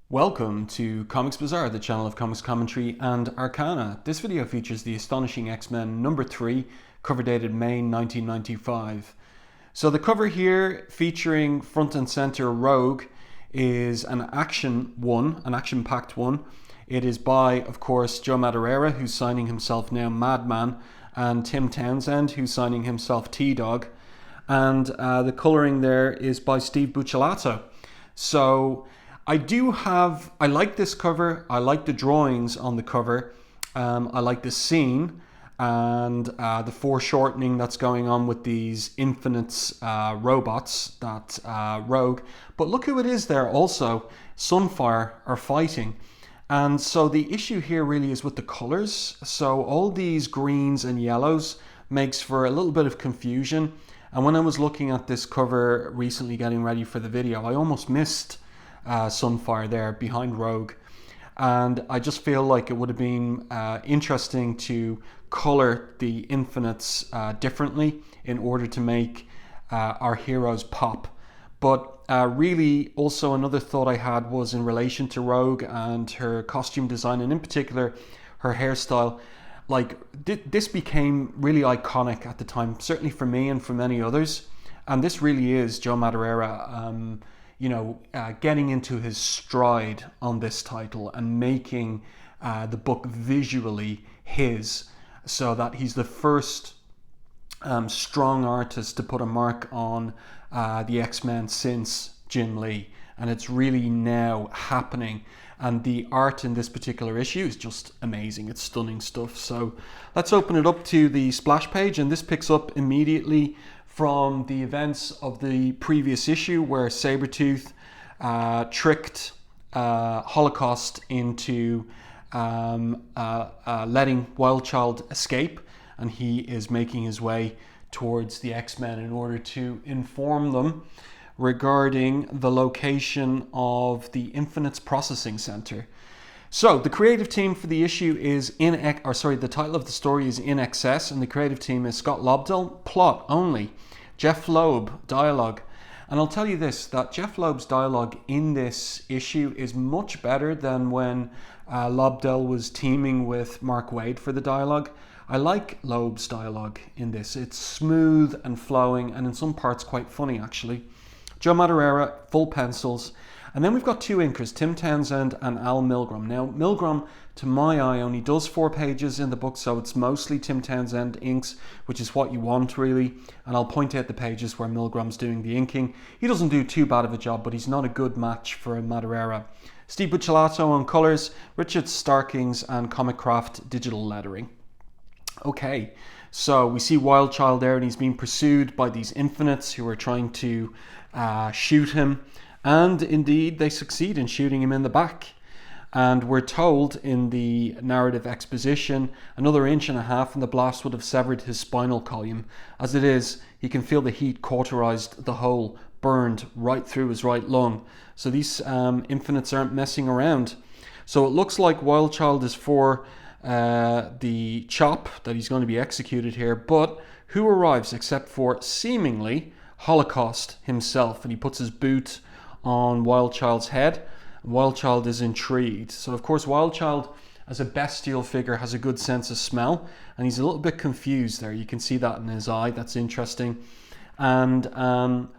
Welcome to Comics Bazaar, the channel of comics commentary and arcana. This video features the Astonishing X-Men number 3, cover dated May 1995. So the cover here, featuring front and center Rogue, is an action-packed one. It is by, of course, Joe Madureira, who's signing himself now Madman, and Tim Townsend, who's signing himself T-Dog. And the coloring there is by Steve Buccellato. So I like this cover. I like the drawings on the cover. I like the scene and the foreshortening that's going on with these Infinites robots, that Rogue. But look who it is there also. Sunfire are fighting. And so the issue here really is with the colors. So all these greens and yellows makes for a little bit of confusion. And when I was looking at this cover recently getting ready for the video, I almost missed Sunfire there behind Rogue, and I just feel like it would have been interesting to color the Infinites differently in order to make our heroes pop. But really also another thought I had was in relation to Rogue and her costume design, and in particular her hairstyle. Like this became really iconic at the time, certainly for me and for many others, and this really is Joe Madureira getting into his stride on this title and making the book visually his, so that he's the first strong artist to put a mark on the X-Men since Jim Lee, and it's really now happening. And the art in this particular issue is just amazing. It's stunning stuff. So let's open it up to the splash page, and this picks up immediately from the events of the previous issue, where Sabretooth tricked Holocaust into letting Wildchild escape, and he is making his way towards the X-Men in order to inform them regarding the location of the Infinites Processing Center. So the creative team for the issue is the title of the story is In Excess, and the creative team is Scott Lobdell. Plot only. Jeph Loeb, dialogue. And I'll tell you this, that Jeph Loeb's dialogue in this issue is much better than when Lobdell was teaming with Mark Waid for the dialogue. I like Loeb's dialogue in this. It's smooth and flowing, and in some parts quite funny actually. Joe Madureira, full pencils. And then we've got two inkers, Tim Townsend and Al Milgrom. Now, Milgrom, to my eye, only does 4 pages in the book, so it's mostly Tim Townsend inks, which is what you want, really. And I'll point out the pages where Milgrom's doing the inking. He doesn't do too bad of a job, but he's not a good match for Madureira. Steve Buccellato on colours, Richard Starkings and Comic Craft digital lettering. Okay, so we see Wildchild there, and he's being pursued by these Infinites who are trying to shoot him. And indeed, they succeed in shooting him in the back. And we're told in the narrative exposition, another 1.5 inches and the blast would have severed his spinal column. As it is, he can feel the heat cauterized the hole, burned right through his right lung. So these Infinites aren't messing around. So it looks like Wildchild is for the chop, that he's going to be executed here. But who arrives except for seemingly Holocaust himself? And he puts his boot on Wildchild's head. Wildchild is intrigued. So of course Wildchild, as a bestial figure, has a good sense of smell, and he's a little bit confused there. You can see that in his eye. That's interesting. And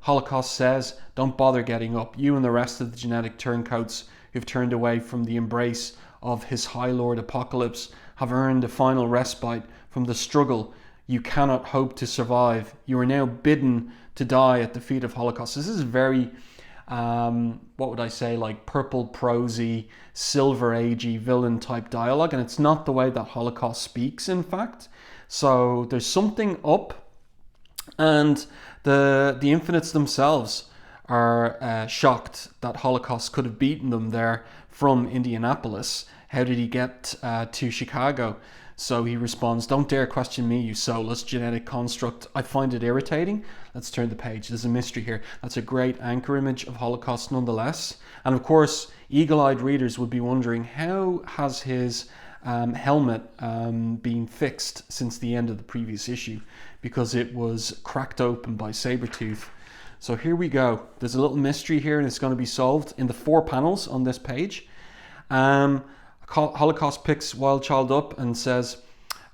Holocaust says, don't bother getting up. You and the rest of the genetic turncoats who've turned away from the embrace of his High Lord Apocalypse have earned a final respite from the struggle you cannot hope to survive. You are now bidden to die at the feet of Holocaust. This is very what would I say, like purple prosy, silver agey villain type dialogue, and it's not the way that Holocaust speaks, in fact. So there's something up, and the Infinites themselves are shocked that Holocaust could have beaten them there from Indianapolis. How did he get to Chicago? So he responds, don't dare question me, you soulless genetic construct. I find it irritating. Let's turn the page. There's a mystery here. That's a great anchor image of Holocaust nonetheless. And of course, eagle-eyed readers would be wondering, how has his helmet been fixed since the end of the previous issue? Because it was cracked open by Sabretooth. So here we go. There's a little mystery here, and it's going to be solved in the 4 panels on this page. Holocaust picks Wild Child up and says,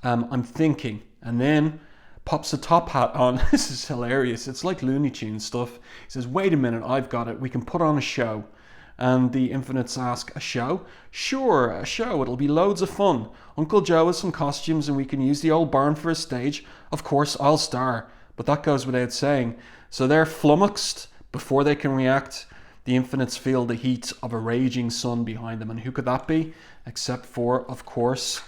I'm thinking, and then pops a top hat on. This is hilarious. It's like Looney Tunes stuff. He says, wait a minute, I've got it. We can put on a show. And the Infinites ask, a show? Sure, a show. It'll be loads of fun. Uncle Joe has some costumes and we can use the old barn for a stage. Of course, I'll star. But that goes without saying. So they're flummoxed before they can react. The Infinites feel the heat of a raging sun behind them. And who could that be? Except for, of course,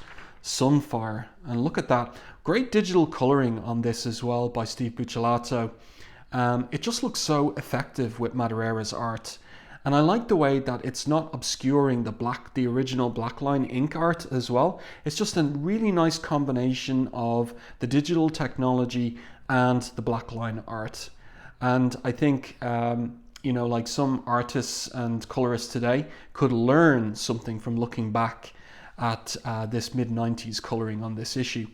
Sunfire. And look at that. Great digital colouring on this as well by Steve Buccellato. It just looks so effective with Madureira's art. And I like the way that it's not obscuring the original Blackline ink art as well. It's just a really nice combination of the digital technology and the Blackline art. And I think, like some artists and colorists today could learn something from looking back at this mid-90s coloring on this issue.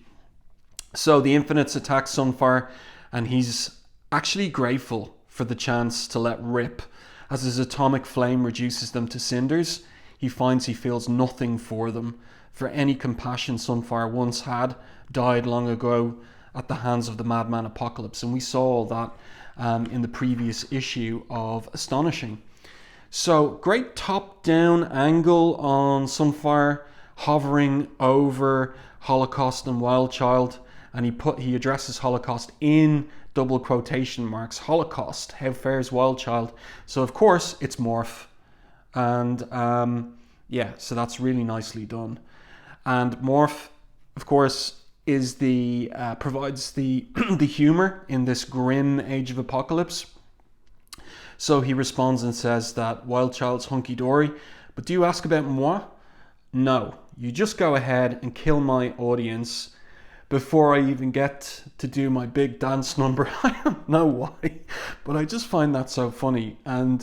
So the Infinites attack Sunfire, and he's actually grateful for the chance to let rip. As his atomic flame reduces them to cinders, he finds he feels nothing for them, for any compassion Sunfire once had died long ago at the hands of the Madman Apocalypse. And we saw all that in the previous issue of Astonishing. So great top-down angle on Sunfire hovering over Holocaust and Wild Child, and he addresses Holocaust in double quotation marks. Holocaust, how fares Wild Child? So of course it's Morph, and so that's really nicely done. And Morph, of course, is provides the the humor in this grim age of apocalypse. So he responds and says that Wild Child's hunky-dory, but do you ask about moi? No, you just go ahead and kill my audience before I even get to do my big dance number. I don't know why, but I just find that so funny. And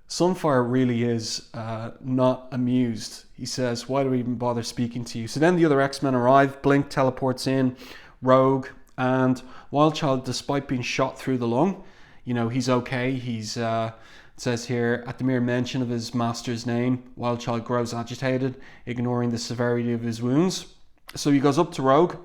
Sunfire really is not amused. He says, why do we even bother speaking to you? So then the other X-Men arrive. Blink teleports in, Rogue, and Wild Child, despite being shot through the lung, he's okay. He's, it says here, at the mere mention of his master's name, Wild Child grows agitated, ignoring the severity of his wounds. So he goes up to Rogue.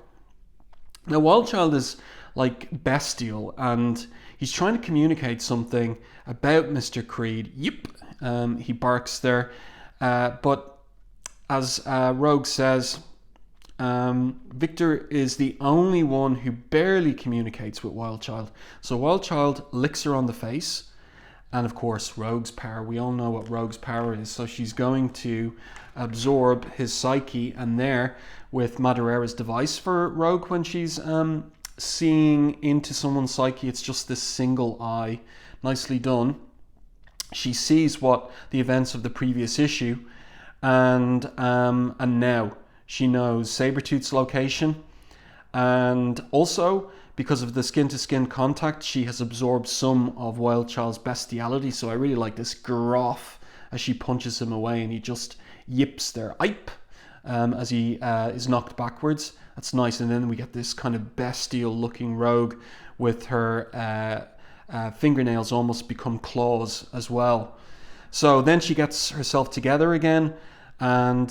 Now, Wild Child is like bestial, and he's trying to communicate something about Mr. Creed. Yep, he barks there. But as Rogue says, Victor is the only one who barely communicates with Wild Child. So Wild Child licks her on the face, and of course, Rogue's power. We all know what Rogue's power is. So she's going to absorb his psyche, and there, with Madureira's device for Rogue, when she's seeing into someone's psyche, it's just this single eye. Nicely done. She sees what the events of the previous issue, and now she knows Sabretooth's location, and also because of the skin-to-skin contact, she has absorbed some of Wild Child's bestiality. So I really like this groff as she punches him away, and he just yips there, "Ipe," as he is knocked backwards. That's nice. And then we get this kind of bestial-looking Rogue with her fingernails almost become claws as well. So then she gets herself together again, and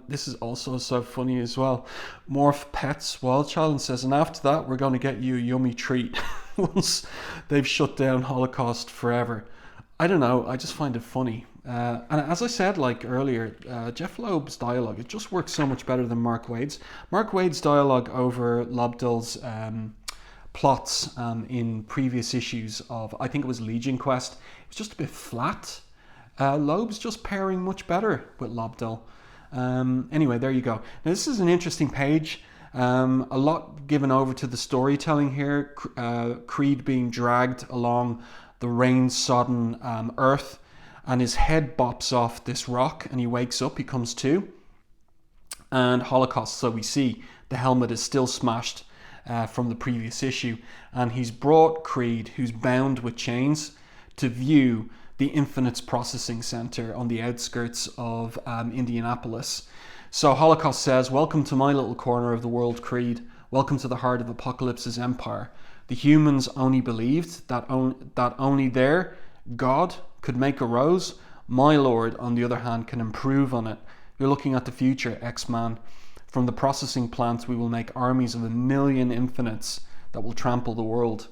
this is also so funny as well. Morph pets Wild Child and says, and after that we're going to get you a yummy treat once they've shut down Holocaust forever. I don't know, I just find it funny. And as I said earlier, Jeph Loeb's dialogue, it just works so much better than Mark Waid's. Mark Waid's dialogue over Lobdell's plots in previous issues of, I think it was Legion Quest, it was just a bit flat. Loeb's just pairing much better with Lobdell. Anyway, there you go. Now this is an interesting page. A lot given over to the storytelling here. Creed being dragged along the rain-sodden earth, and his head bops off this rock, and he wakes up, he comes to. And Holocaust, so we see the helmet is still smashed from the previous issue, and he's brought Creed, who's bound with chains, to view the Infinites Processing Center on the outskirts of Indianapolis. So Holocaust says, welcome to my little corner of the world, Creed. Welcome to the heart of Apocalypse's empire. The humans only believed that only their God could make a rose. My Lord, on the other hand, can improve on it. You're looking at the future, X-Man. From the processing plants, we will make armies of 1,000,000 infinites that will trample the world.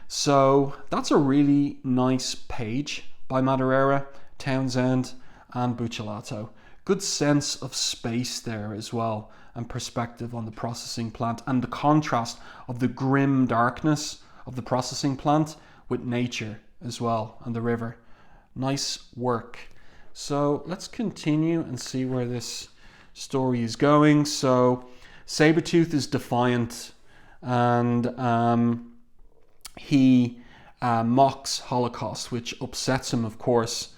So that's a really nice page by Madureira, Townsend, and Buccellato. Good sense of space there as well, and perspective on the processing plant, and the contrast of the grim darkness of the processing plant with nature as well, and the river. Nice work. So let's continue and see where this story is going. So Sabretooth is defiant, and he mocks Holocaust, which upsets him, of course.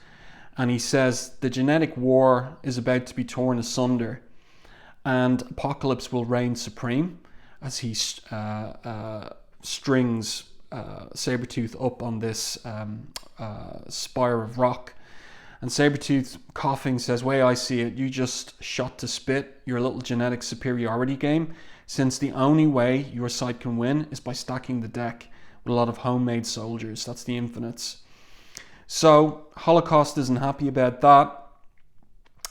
And he says the genetic war is about to be torn asunder, and apocalypse will reign supreme, as he strings Sabretooth up on this spire of rock. And Sabretooth, coughing, says, "Way I see it, you just shot to spit your little genetic superiority game, since the only way your side can win is by stacking the deck with a lot of homemade soldiers." That's the infinites. So Holocaust isn't happy about that,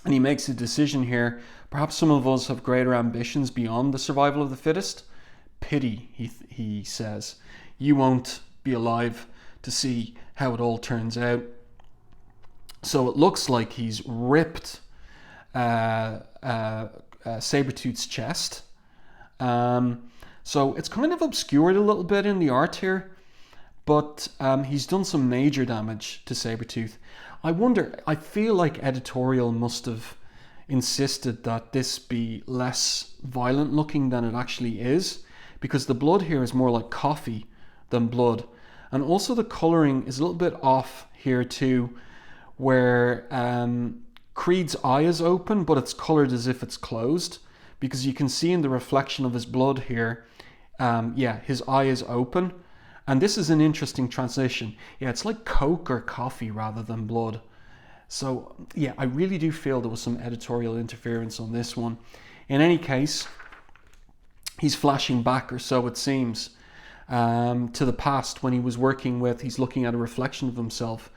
and he makes a decision here. Perhaps some of us have greater ambitions beyond the survival of the fittest. Pity, he says. You won't be alive to see how it all turns out. So it looks like he's ripped Sabretooth's chest. So it's kind of obscured a little bit in the art here, but he's done some major damage to Sabretooth. I feel like editorial must have insisted that this be less violent looking than it actually is, because the blood here is more like coffee than blood. And also the colouring is a little bit off here too, where Creed's eye is open, but it's coloured as if it's closed, because you can see in the reflection of his blood here, his eye is open. And this is an interesting transition. Yeah, it's like Coke or coffee rather than blood. So yeah, I really do feel there was some editorial interference on this one. In any case, he's flashing back, or so it seems, to the past when he was he's looking at a reflection of himself.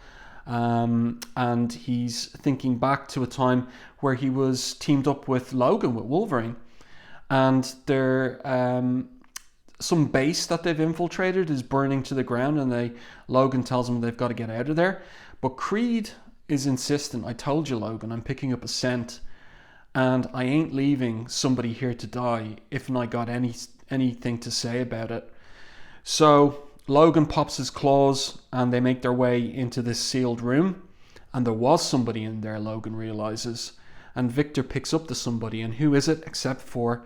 And he's thinking back to a time where he was teamed up with Logan, with Wolverine. And they're... some base that they've infiltrated is burning to the ground, and Logan tells them they've got to get out of there. But Creed is insistent. "I told you, Logan, I'm picking up a scent, and I ain't leaving somebody here to die if I got anything to say about it." So Logan pops his claws, and they make their way into this sealed room, and there was somebody in there, Logan realizes. And Victor picks up the somebody, and who is it except for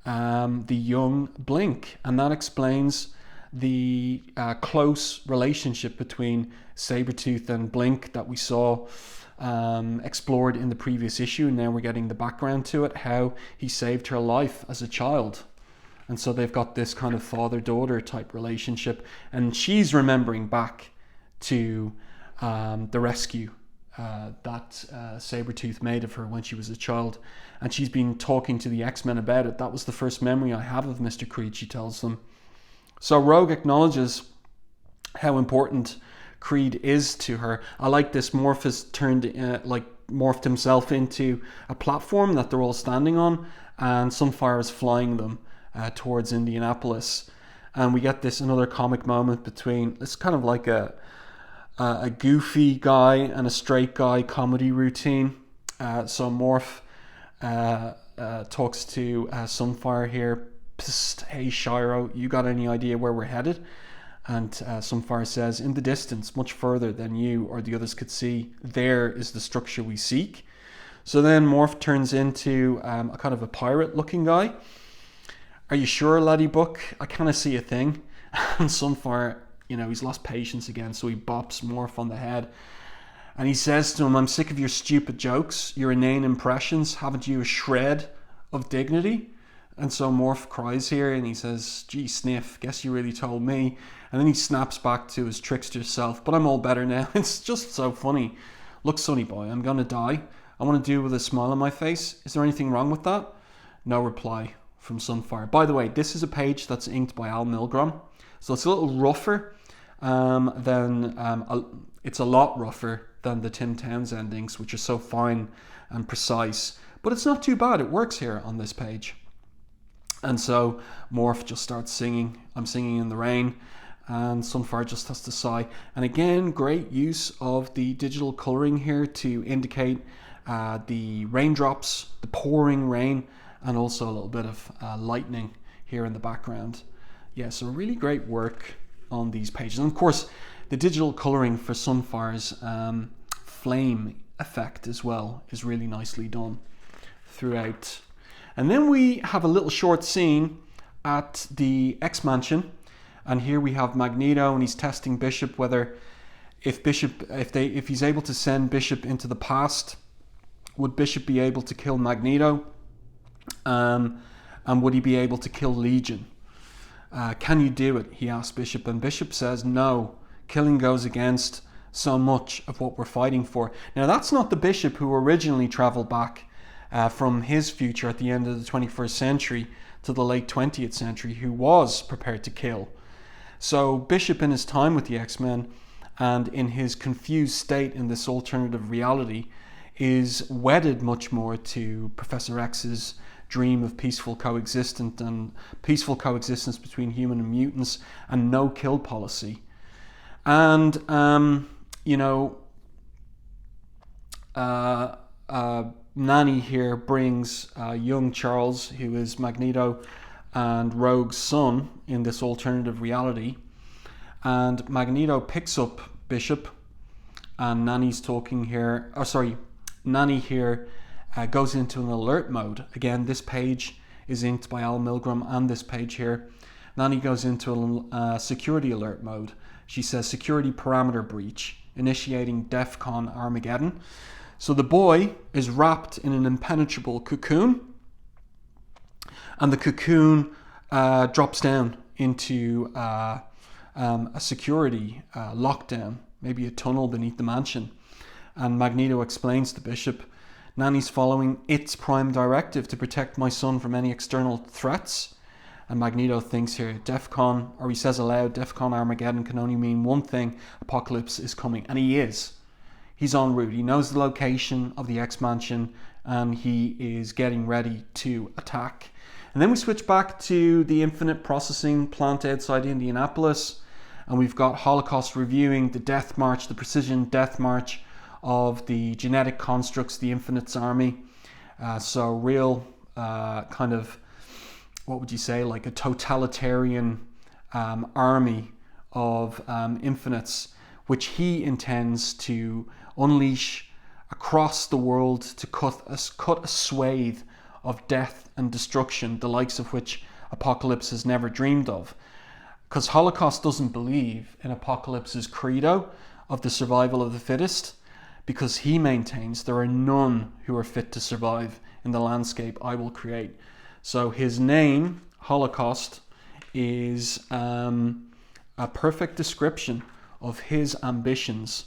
the young Blink? And that explains the close relationship between Sabretooth and Blink that we saw explored in the previous issue. Now we're getting the background to it, how he saved her life as a child. And so they've got this kind of father-daughter type relationship, and she's remembering back to the rescue that Sabretooth made of her when she was a child. And she's been talking to the X-Men about it. "That was the first memory I have of Mr. Creed," she tells them. So Rogue acknowledges how important Creed is to her. I like this. Morph has morphed himself into a platform that they're all standing on, and Sunfire is flying them towards Indianapolis. And we get another comic moment between, it's kind of like a goofy guy and a straight guy comedy routine. So Morph talks to Sunfire here. "Psst, hey Shiro, you got any idea where we're headed?" And Sunfire says, "In the distance, much further than you or the others could see, there is the structure we seek." So then Morph turns into a kind of a pirate looking guy. "Are you sure, laddie buck? I kind of see a thing." And Sunfire, he's lost patience again, so he bops Morph on the head. And he says to him, "I'm sick of your stupid jokes, your inane impressions. Haven't you a shred of dignity?" And so Morph cries here, and he says, "Gee, Sniff, guess you really told me." And then he snaps back to his trickster self. "But I'm all better now." It's just so funny. "Look, sonny boy, I'm going to die. I want to do it with a smile on my face. Is there anything wrong with that?" No reply from Sunfire. By the way, this is a page that's inked by Al Milgrom. So it's a little rougher it's a lot rougher than the Tim Townsend inks, which are so fine and precise. But it's not too bad. It works here on this page. And so Morph just starts singing. I'm singing in the rain. And Sunfire just has to sigh. And again, great use of the digital colouring here to indicate the raindrops, the pouring rain, and also a little bit of lightning here in the background. Yeah, so really great work on these pages. And of course, the digital colouring for Sunfire's flame effect as well is really nicely done throughout. And then we have a little short scene at the X Mansion. And here we have Magneto, and he's testing Bishop whether if he's able to send Bishop into the past, would Bishop be able to kill Magneto? And would he be able to kill Legion? Can you do it? He asks Bishop, and Bishop says no. Killing goes against so much of what we're fighting for. Now that's not the Bishop who originally travelled back from his future at the end of the 21st century to the late 20th century, who was prepared to kill. So Bishop, in his time with the X-Men and in his confused state in this alternative reality, is wedded much more to Professor X's dream of peaceful coexistence between human and mutants and no kill policy. And Nanny here brings young Charles, who is Magneto and Rogue's son in this alternative reality, and Magneto picks up Bishop, and Nanny's talking here. Nanny here goes into an alert mode. Again, this page is inked by Al Milgrom, and this page here, Nanny goes into a security alert mode. She says security parameter breach, initiating DEFCON Armageddon. So the boy is wrapped in an impenetrable cocoon, and the cocoon drops down into a security lockdown, maybe a tunnel beneath the mansion. And Magneto explains to Bishop, Nanny's following its prime directive to protect my son from any external threats. And Magneto thinks here, DEFCON, or he says aloud, DEFCON Armageddon can only mean one thing: apocalypse is coming. And he is. He's en route. He knows the location of the X-Mansion, and he is getting ready to attack. And then we switch back to the Infinite Processing plant outside Indianapolis, and we've got Holocaust reviewing the death march, the precision death march of the genetic constructs, the Infinites army. So real kind of, what would you say, like a totalitarian army of Infinites, which he intends to unleash across the world to cut a swathe of death and destruction, the likes of which Apocalypse has never dreamed of. Because Holocaust doesn't believe in Apocalypse's credo of the survival of the fittest, because he maintains there are none who are fit to survive in the landscape I will create. So his name, Holocaust, is a perfect description of his ambitions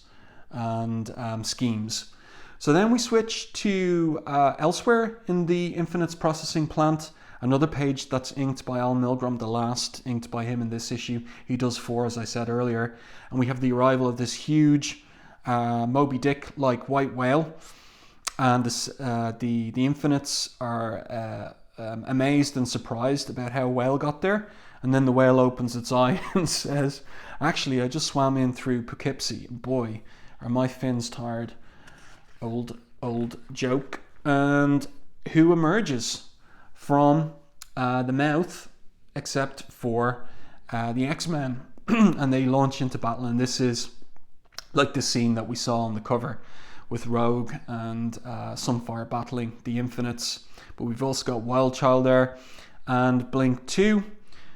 and schemes. So then we switch to elsewhere in the Infinites Processing plant, another page that's inked by Al Milgrom, the last inked by him in this issue. He does 4, as I said earlier. And we have the arrival of this huge Moby Dick-like white whale. And this, the Infinites are amazed and surprised about how a whale got there. And then the whale opens its eye and says, actually, I just swam in through Poughkeepsie. Boy, are my fins tired. Old joke. And who emerges from the mouth except for the X-Men? And they launch into battle, and this is like the scene that we saw on the cover with Rogue and Sunfire battling the Infinites. But we've also got Wildchild there and Blink 2.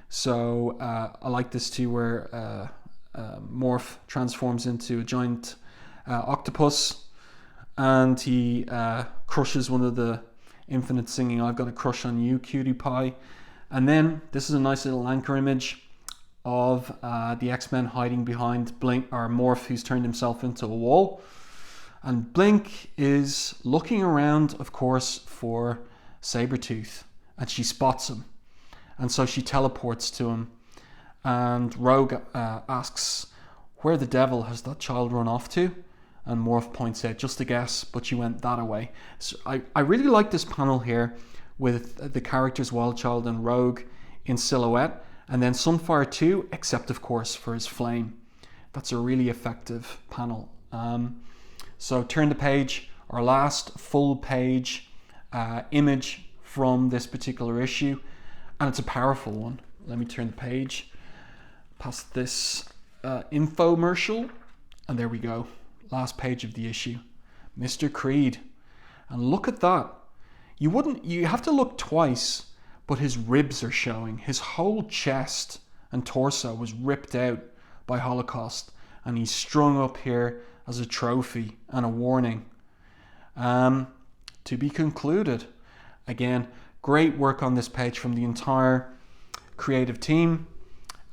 So I like this too, where Morph transforms into a giant octopus, and he crushes one of the Infinites, singing "I've got a crush on you, cutie pie." And then this is a nice little anchor image of the X-Men hiding behind Blink, or Morph, who's turned himself into a wall. And Blink is looking around, of course, for Sabretooth, and she spots him. And so she teleports to him. and Rogue asks, where the devil has that child run off to? And Morph points out, just a guess, but she went that away. So I really like this panel here with the characters Wildchild and Rogue in silhouette, and then Sunfire too, except of course for his flame. That's a really effective panel. So turn the page, our last full page image from this particular issue, and it's a powerful one. Let me turn the page past this infomercial, and there we go. Last page of the issue. Mr. Creed. And look at that. You have to look twice, but his ribs are showing. His whole chest and torso was ripped out by Holocaust, and he's strung up here as a trophy and a warning. To be concluded. Again, great work on this page from the entire creative team,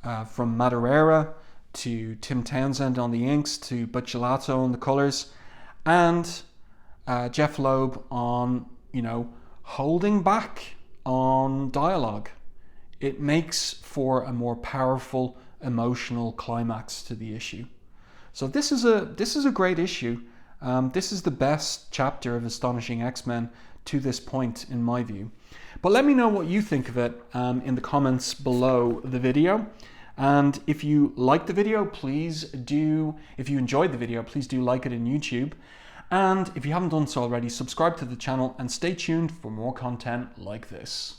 from Madureira to Tim Townsend on the inks, to Buccellati on the colors, and Jeph Loeb on, holding back on dialogue. It makes for a more powerful, emotional climax to the issue. So this is a great issue. This is the best chapter of Astonishing X-Men to this point, in my view. But let me know what you think of it in the comments below the video. And if you liked the video, if you enjoyed the video, please do like it in YouTube. And if you haven't done so already, subscribe to the channel and stay tuned for more content like this.